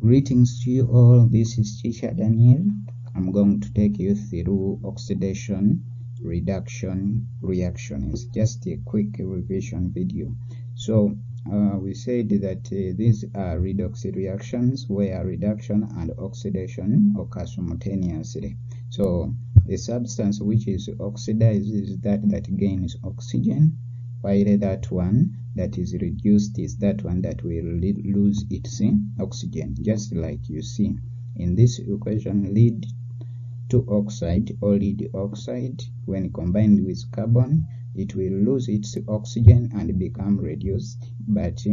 Greetings to you all, this is Teacher Daniel. I'm going to take you through oxidation, reduction, reaction. It's just a quick revision video. So we said that these are redox reactions where reduction and oxidation occur simultaneously. So the substance which is oxidized is that gains oxygen, while that one that is reduced is that one that will lose its oxygen, just like you see in this equation. Lead to oxide or lead oxide, when combined with carbon, it will lose its oxygen and become reduced, but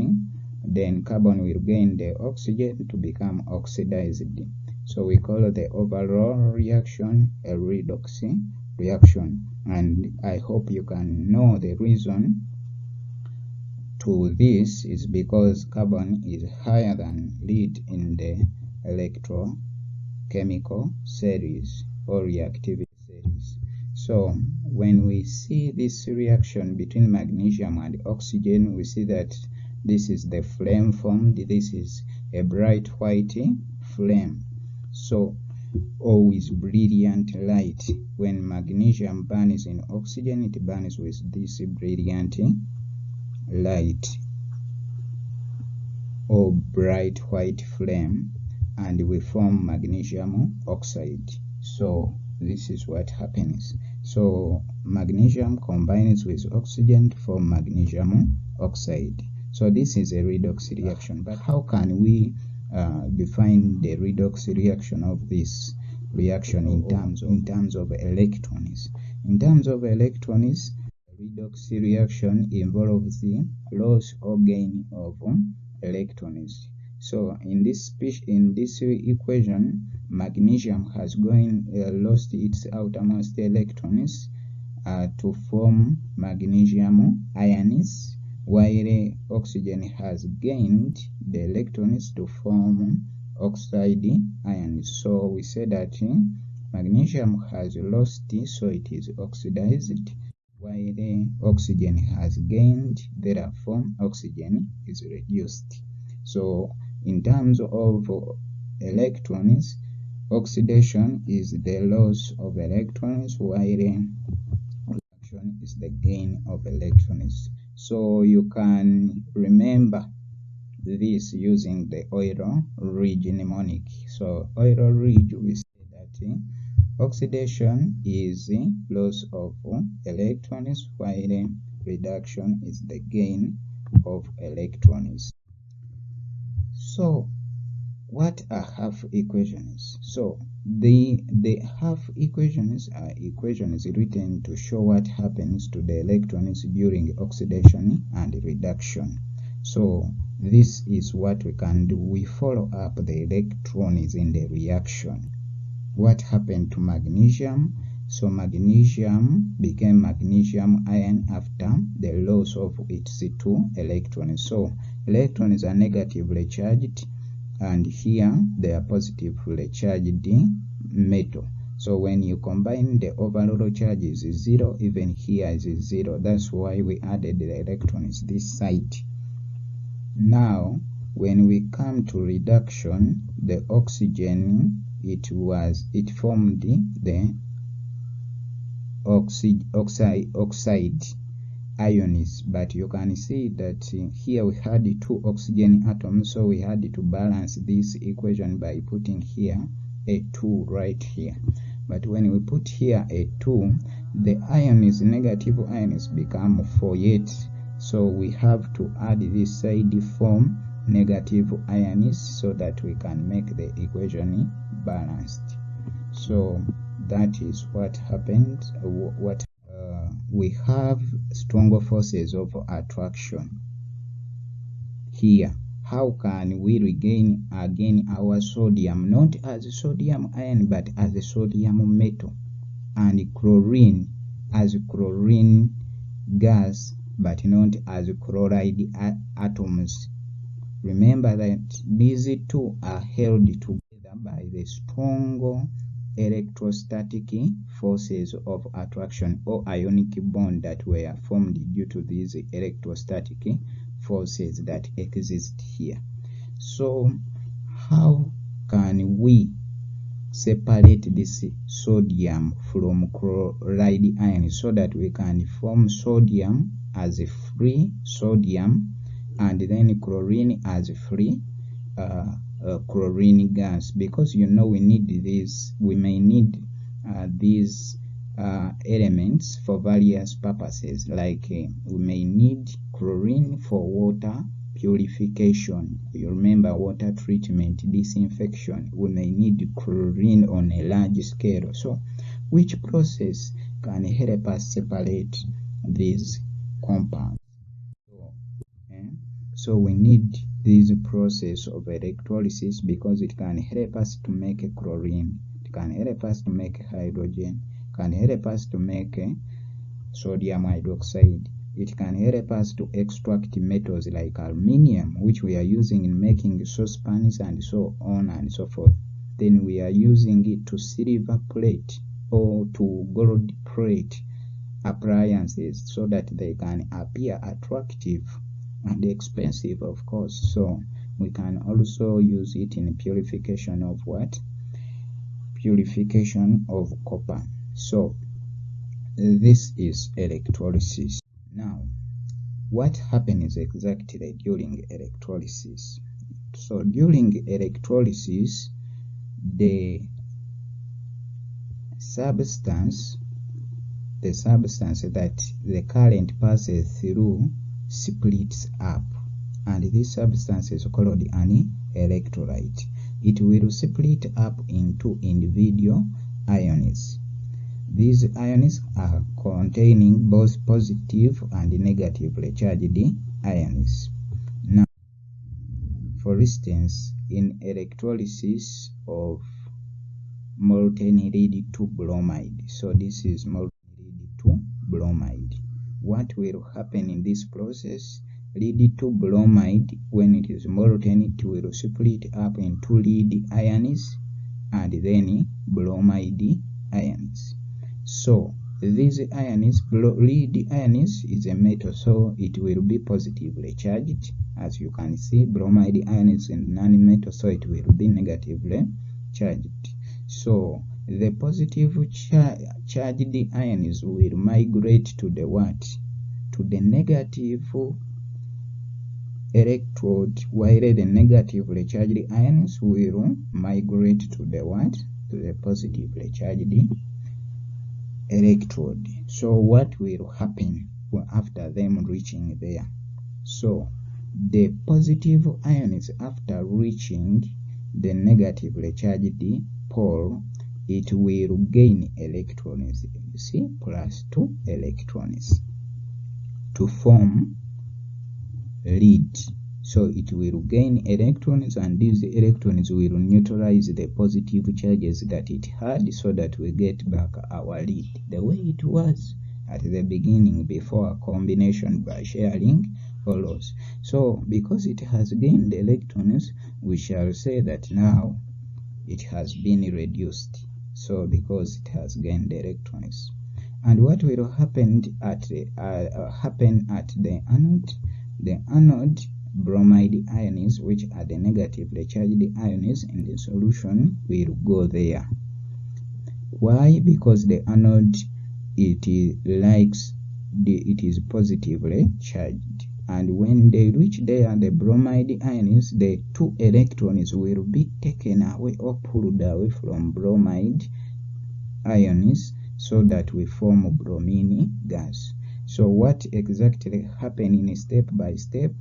then carbon will gain the oxygen to become oxidized. So we call the overall reaction a redox reaction, and I hope you can know the reason to this is because carbon is higher than lead in the electrochemical series or reactivity series. So when we see this reaction between magnesium and oxygen, we see that this is the flame formed. This is a bright white flame. So always brilliant light. When magnesium burns in oxygen, it burns with this brilliant light or bright white flame, and we form magnesium oxide. So this is what happens. So magnesium combines with oxygen to form magnesium oxide. So this is a redox reaction. But how can we define the redox reaction of this reaction in terms of electrons? In terms of electrons, redox reaction involves the loss or gain of electrons. So in this equation, magnesium has lost its outermost electrons to form magnesium ions, while oxygen has gained the electrons to form oxide ions. So we say that magnesium has lost, so it is oxidized, while the oxygen has gained, therefore oxygen is reduced. So in terms of electrons, oxidation is the loss of electrons, while reduction is the gain of electrons. So you can remember this using the Euler-Ridge mnemonic. So Euler-Ridge, we say that oxidation is loss of electrons, while reduction is the gain of electrons. So what are half equations? So the half equations are equations written to show what happens to the electrons during oxidation and reduction. So this is what we can do. We follow up the electrons in the reaction. What happened to magnesium? So magnesium became magnesium ion after the loss of its 2 electrons. So electrons are negatively charged, and here they are positively charged metal. So when you combine, the overall charge is 0, even here is 0. That's why we added the electrons this side. Now when we come to reduction, the oxygen, it formed the oxide ions, but you can see that here we had 2 oxygen atoms, so we had to balance this equation by putting here a 2 right here. But when we put here a 2, the ions, negative ions, become 48. So we have to add this side form negative ions so that we can make the equation balanced. So that is what happened. We have stronger forces of attraction here. How can we regain again our sodium, not as a sodium ion but as a sodium metal, and chlorine as chlorine gas but not as chloride atoms? Remember that these two are held together by the strong electrostatic forces of attraction or ionic bond that were formed due to these electrostatic forces that exist here. So how can we separate this sodium from chloride ion so that we can form sodium as a free sodium and then chlorine as a free chlorine gas? Because you know we need this, we may need these elements for various purposes, like we may need chlorine for water purification. You remember water treatment, disinfection, we may need chlorine on a large scale. So which process can help us separate these compounds? So we need this process of electrolysis because it can help us to make a chlorine, it can help us to make hydrogen, can help us to make sodium hydroxide, it can help us to extract metals like aluminium, which we are using in making saucepans and so on and so forth. Then we are using it to silver plate or to gold plate appliances so that they can appear attractive and expensive, of course. So we can also use it in purification of what? Purification of copper. So this is electrolysis. Now, what happens exactly during electrolysis? So during electrolysis, the substance that the current passes through splits up, and this substance is called an electrolyte. It will split up into individual ions. These ions are containing both positive and negatively charged ions. Now, for instance, in electrolysis of molten lead to bromide, so this is molten lead to bromide, what will happen in this process? Lead to bromide, when it is molten, it will split up into lead ions and then bromide ions. So these ions, lead ions is a metal, so it will be positively charged. As you can see, bromide ions is a non-metal, so it will be negatively charged. So the positive charged ions will migrate to the what? To the negative electrode, while the negatively charged ions will migrate to the what? To the positively charged electrode. So what will happen after them reaching there? So the positive ions, after reaching the negatively charged pole, it will gain electrons, you see, plus 2 electrons to form lead. So it will gain electrons, and these electrons will neutralize the positive charges that it had, so that we get back our lead the way it was at the beginning before combination by sharing follows. So because it has gained electrons, we shall say that now it has been reduced. So because it has gained electrons. And what will happen at the anode? The anode bromide ions, which are the negatively charged ions in the solution, will go there. Why? Because the anode, it is positively charged, and when they reach there, the bromide ions, the 2 electrons will be taken away or pulled away from bromide ions, so that we form bromine gas. So what exactly happened in step by step?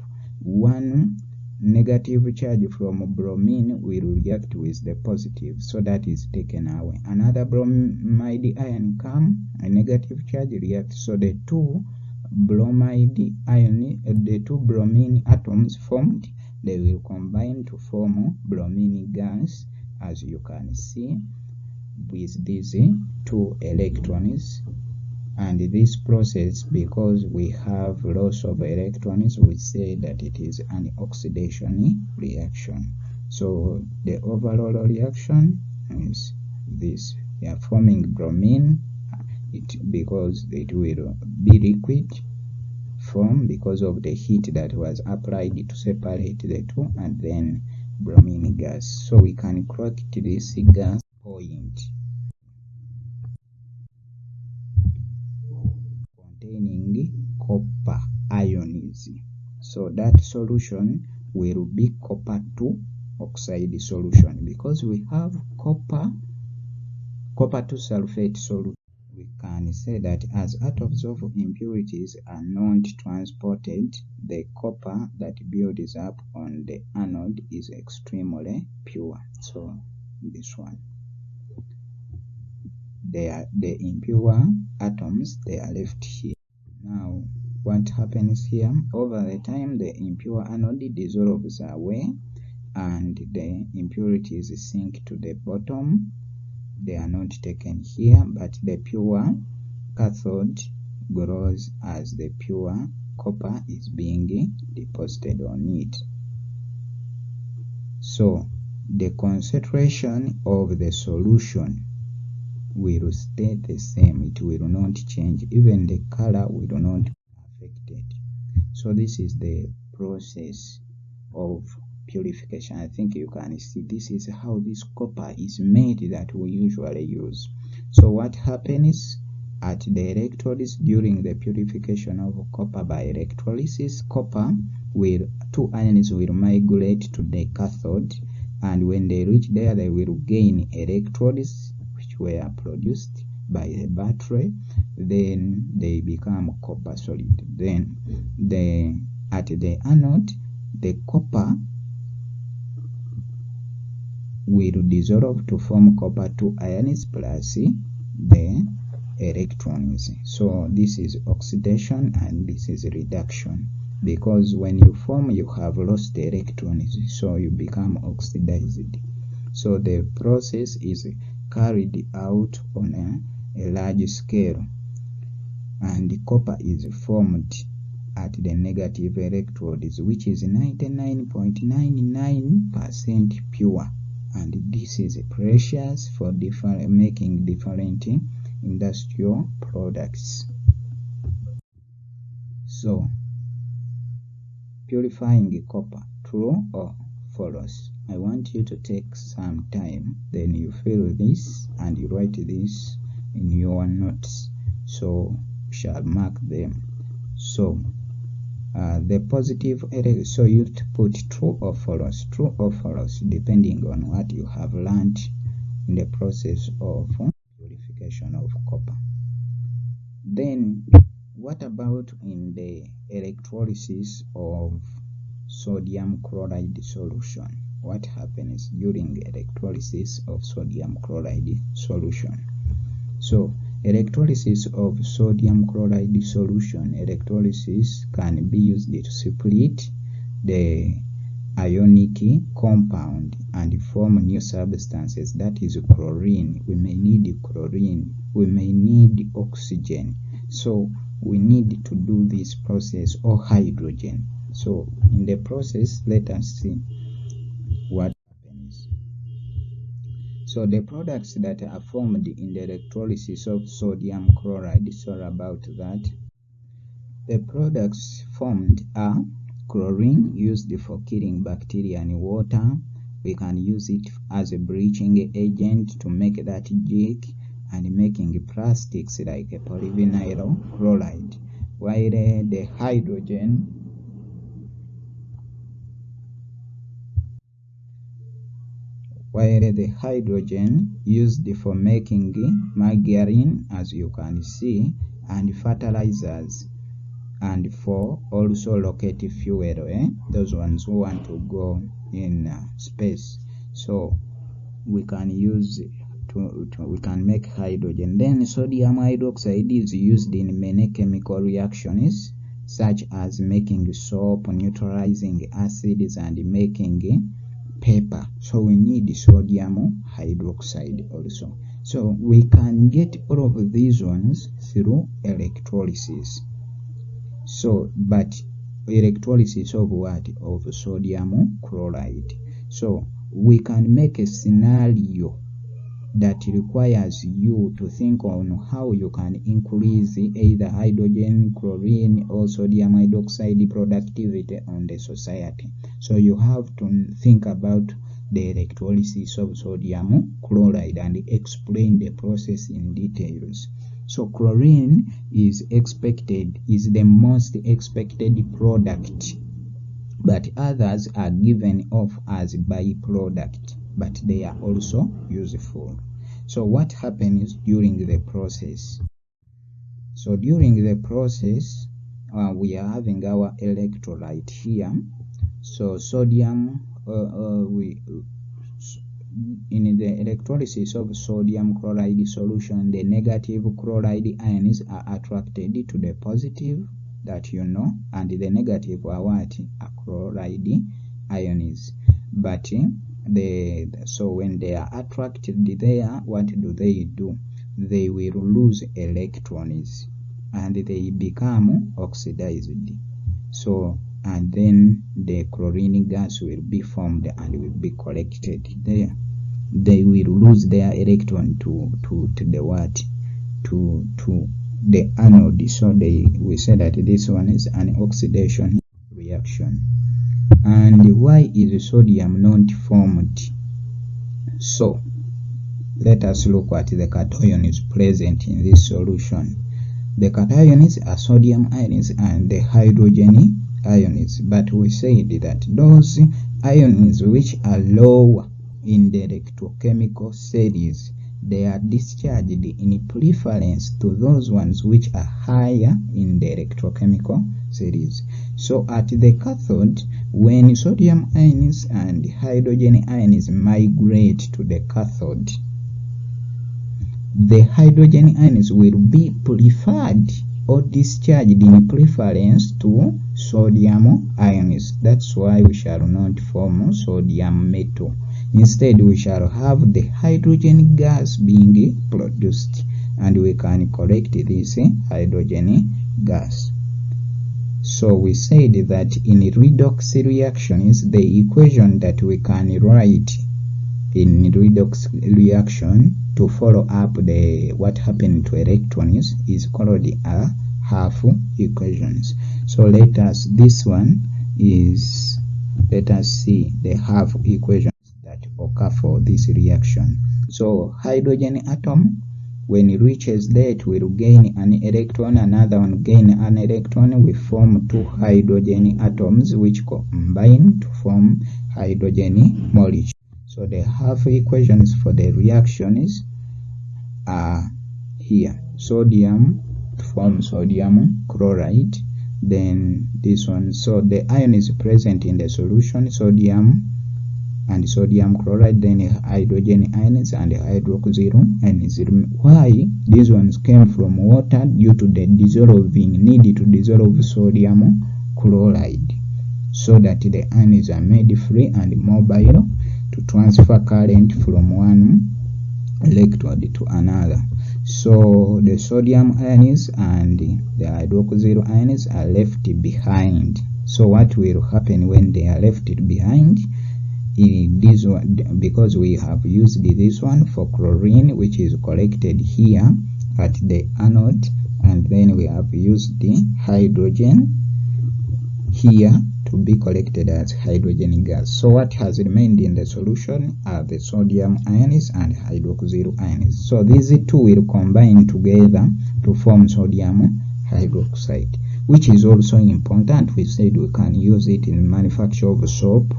One negative charge from bromine will react with the positive, so that is taken away. Another bromide ion come, a negative charge reacts, so the 2 bromide ion, the 2 bromine atoms formed, they will combine to form bromine gas, as you can see, with these 2 electrons. And this process, because we have loss of electrons, we say that it is an oxidation reaction. So the overall reaction is this: we are forming bromine, because it will be liquid form because of the heat that was applied to separate the 2, and then bromine gas. So we can correct this gas point containing copper ions. So that solution will be copper 2 oxide solution, because we have copper 2 sulfate solution. We can say that as atoms of impurities are not transported, the copper that builds up on the anode is extremely pure. So this one, the impure atoms, they are left here. Now what happens here? Over the time, the impure anode dissolves away and the impurities sink to the bottom. They are not taken here, but the pure cathode grows as the pure copper is being deposited on it. So the concentration of the solution will stay the same. It will not change. Even the color will not be affected. So this is the process of purification. I think you can see this is how this copper is made that we usually use. So what happens at the electrolysis during the purification of copper by electrolysis? Copper will, 2 ions will migrate to the cathode, and when they reach there, they will gain electrons which were produced by the battery. Then they become copper solid. Then at the anode, the copper will dissolve to form copper 2 ions plus the electrons. So this is oxidation and this is reduction, because when you form, you have lost the electrons, so you become oxidized. So the process is carried out on a large scale, and the copper is formed at the negative electrodes, which is 99.99% pure, and this is precious for making different industrial products. So purifying copper, true or false? I want you to take some time, then you fill this and you write this in your notes, so you shall mark them. So the positive, so you put true or false, depending on what you have learned in the process of purification of copper. Then what about in the electrolysis of sodium chloride solution? What happens during electrolysis of sodium chloride solution? So electrolysis of sodium chloride solution, electrolysis can be used to split the ionic compound and form new substances, that is chlorine. We may need chlorine, we may need oxygen, so we need to do this process, or hydrogen. So in the process, let us see what happens. So the products that are formed in the electrolysis of sodium chloride, sorry about that. The products formed are chlorine, used for killing bacteria and water. We can use it as a bleaching agent to make that jig, and making plastics like polyvinyl chloride, while the hydrogen used for making margarine, as you can see, and fertilizers, and for also rocket fuel, those ones who want to go in space. So we can use we can make hydrogen. Then sodium hydroxide is used in many chemical reactions, such as making soap, neutralizing acids, and making paper. So we need sodium hydroxide also. So we can get all of these ones through electrolysis. So but electrolysis of what? Of sodium chloride. So we can make a scenario that requires you to think on how you can increase either hydrogen, chlorine, or sodium hydroxide productivity on the society. So you have to think about the electrolysis of sodium chloride and explain the process in details. So chlorine is the most expected product, but others are given off as byproduct, but they are also useful. So what happens during the process? So during the process, we are having our electrolyte here. So sodium, in the electrolysis of sodium chloride solution, the negative chloride ions are attracted to the positive, that you know, and the negative are what? Are chloride ions. But so when they are attracted there, what do? They will lose electrons and they become oxidized. So and then the chlorine gas will be formed and will be collected there. They will lose their electron to the what? To the anode. So we say that this one is an oxidation reaction. And why is sodium not formed? So let us look at the cations present in this solution. The cations are sodium ions and the hydrogen ions, but we said that those ions which are lower in the electrochemical series, they are discharged in preference to those ones which are higher in the electrochemical series. So at the cathode, when sodium ions and hydrogen ions migrate to the cathode, the hydrogen ions will be preferred or discharged in preference to sodium ions. That's why we shall not form sodium metal. Instead, we shall have the hydrogen gas being produced, and we can collect this hydrogen gas. So we said that in redox reactions, the equation that we can write in redox reaction to follow up the what happened to electrons is called a half equations. So let us see the half equations that occur for this reaction. So hydrogen atom, when it reaches there, it will gain an electron, another one gain an electron. We form two hydrogen atoms which combine to form hydrogen molecule. So the half equations for the reactions are here. Sodium forms sodium chloride, then this one. So the ion is present in the solution, sodium and sodium chloride, then hydrogen ions and hydroxyl ions. Why? These ones came from water due to the need to dissolve sodium chloride, so that the ions are made free and mobile to transfer current from one electrode to another. So the sodium ions and the hydroxyl ions are left behind. So what will happen when they are left behind? This one, because we have used this one for chlorine, which is collected here at the anode, and then we have used the hydrogen here to be collected as hydrogen gas. So what has remained in the solution are the sodium ions and hydroxyl ions. So these two will combine together to form sodium hydroxide, which is also important. We said we can use it in manufacture of soap,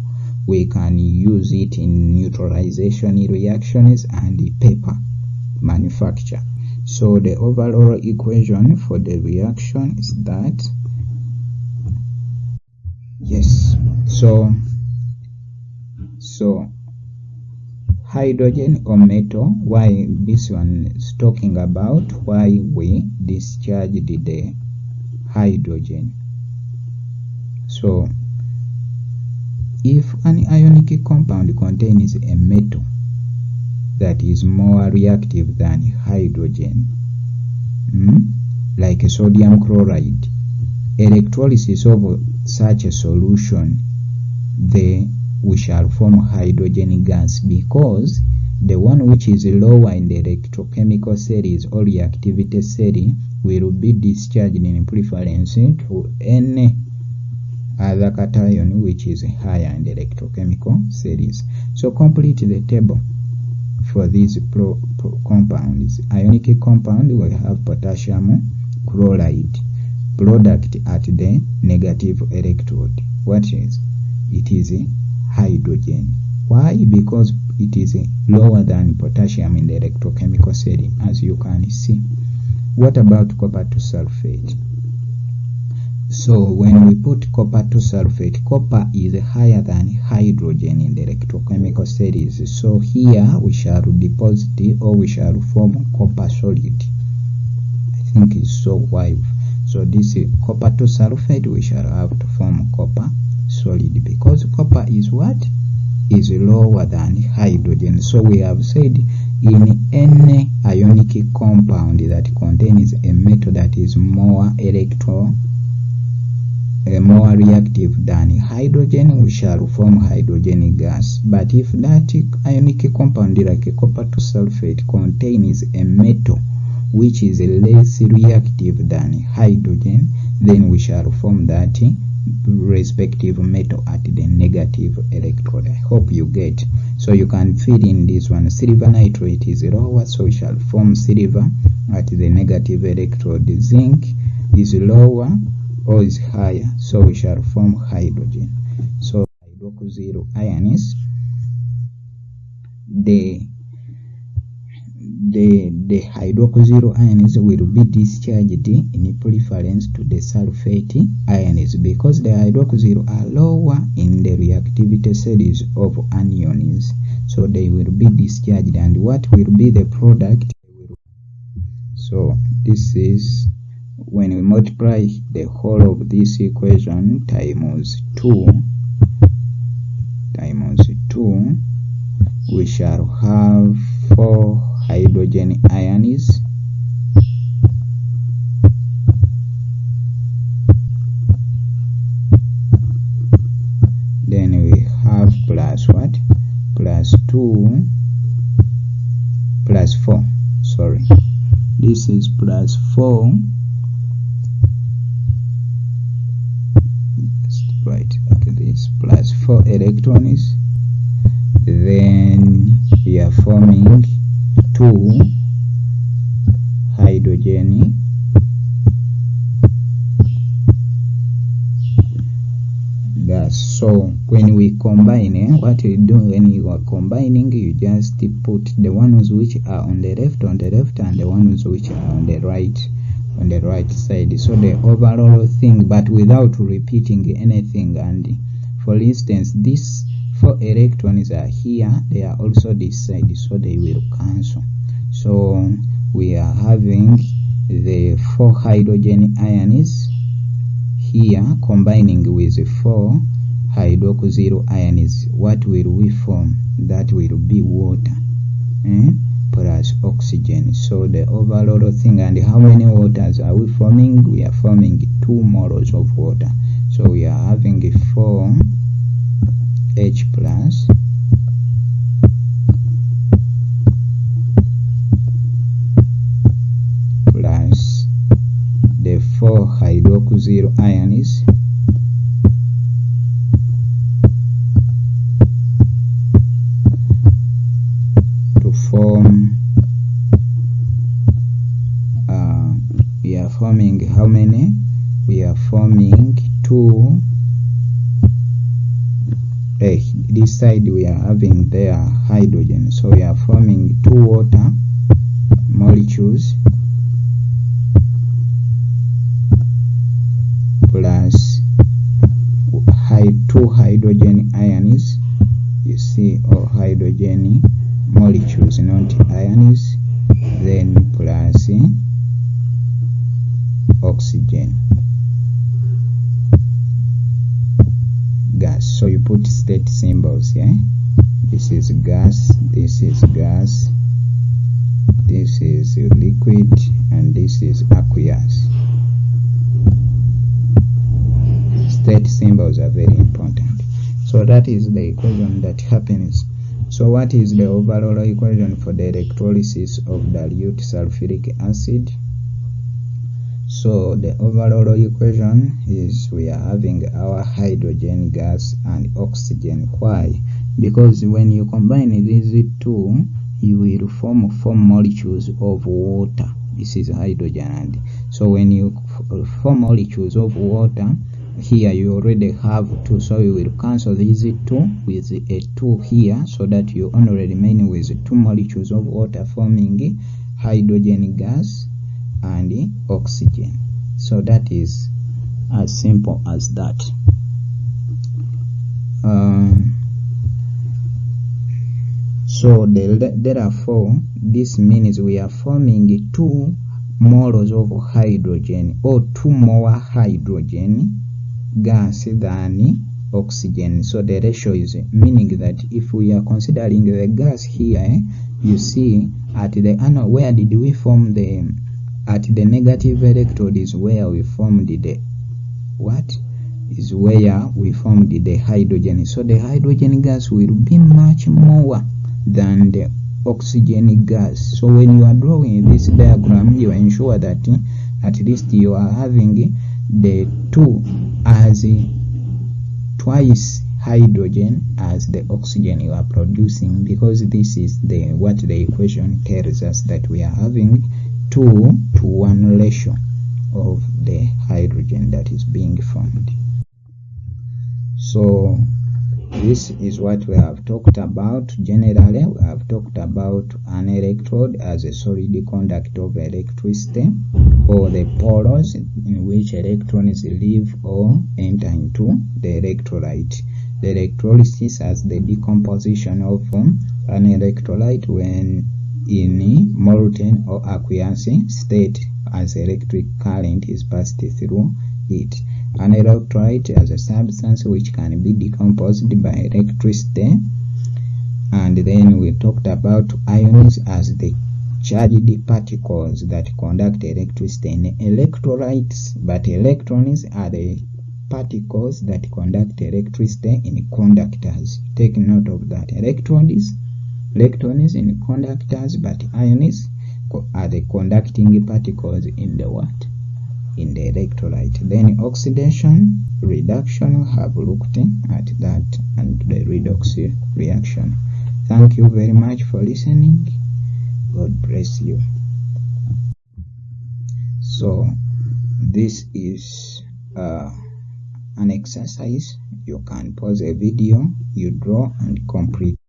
we can use it in neutralization reactions and paper manufacture. So the overall equation for the reaction is that, yes, so hydrogen or metal, why this one is talking about why we discharged the hydrogen. So if an ionic compound contains a metal that is more reactive than hydrogen, like sodium chloride, electrolysis of such a solution, we shall form hydrogen gas, because the one which is lower in the electrochemical series or reactivity cell will be discharged in preference to any other cation which is higher in the electrochemical series. So complete the table for these compounds. Ionic compound will have potassium chloride product at the negative electrode. What is? It is hydrogen. Why? Because it is lower than potassium in the electrochemical cell, as you can see. What about copper 2 sulfate? So when we put copper 2 sulfate, copper is higher than hydrogen in the electrochemical series. So here we shall deposit or we shall form copper solid. I think it's so wide. So this is copper 2 sulfate, we shall have to form copper solid because copper is what? Is lower than hydrogen. So we have said in any ionic compound that contains a metal that is more reactive than hydrogen, we shall form hydrogen gas. But if that ionic compound like copper 2 sulfate contains a metal which is less reactive than hydrogen, then we shall form that respective metal at the negative electrode. I hope you get. So you can fill in this one. Silver nitrate is lower, so we shall form silver at the negative electrode. Zinc is lower or is higher, so we shall form hydrogen. So hydroxyl ions, the hydroxyl ions will be discharged in preference to the sulfate ions because the hydroxyl are lower in the reactivity series of anions. So they will be discharged, and what will be the product? So this is when we multiply the whole of this equation times 2, we shall have 4 hydrogen ions then we have plus what? Plus 2 plus 4, sorry, this is plus 4, right, okay, this plus 4 electrons, then we are forming 2 hydrogen gas. So when we combine, what you do when you are combining, you just put the ones which are on the left, and the ones which are on the right side. So the overall thing, but without repeating anything. And for instance, these 4 electrons are here, they are also this side, so they will cancel. So we are having the 4 hydrogen ions here combining with 4 hydroxyl ions. What will we form? That will be water plus oxygen. So the overall thing, and how many waters are we forming? We are forming 2 moles of water. So we are having 4 H plus the 4 hydroxyl ions to form we are forming how many? We are forming 2. This side we are having there hydrogen, so we are forming 2 water molecules plus 2 hydrogen ions, you see, or hydrogen molecules, not ions, then plus oxygen gas. So you put state symbols here. This is gas, this is gas, this is liquid, and this is aqueous. State symbols are very important. So that is the equation that happens So what is the overall equation for the electrolysis of dilute sulfuric acid? So the overall equation is we are having our hydrogen gas and oxygen. Why? Because when you combine these two, you will form 4 molecules of water. This is hydrogen, and so when you form molecules of water, here you already have 2, so you will cancel these 2 with a 2 here, so that you only remain with 2 molecules of water forming hydrogen gas and oxygen. So that is as simple as that. So therefore this means we are forming 2 moles of hydrogen, or 2 more hydrogen gas than oxygen. So the ratio is meaning that if we are considering the gas here, you see at the anode, where did we form the, at the negative electrode is where we formed the what is where we formed the hydrogen. So the hydrogen gas will be much more than the oxygen gas. So when you are drawing this diagram, you ensure that at least you are having the 2 as twice hydrogen as the oxygen you are producing, because this is the what the equation tells us, that we are having 2-to-1 ratio of the hydrogen that is being formed. So this is what we have talked about. Generally, we have talked about an electrode as a solid conductor of electricity, or the poles in which electrons live or enter into the electrolyte. The electrolysis as the decomposition of an electrolyte when in molten or aqueous state, as electric current is passed through it. An electrolyte as a substance which can be decomposed by electricity. And then we talked about ions as the charged particles that conduct electricity in electrolytes, but electrons are the particles that conduct electricity in conductors. Take note of that. Electrons in conductors, but ions are the conducting particles in the what? In the electrolyte. Then oxidation, reduction, have looked at that, and the redox reaction. Thank you very much for listening. God bless you. So this is an exercise. You can pause a video, you draw and complete.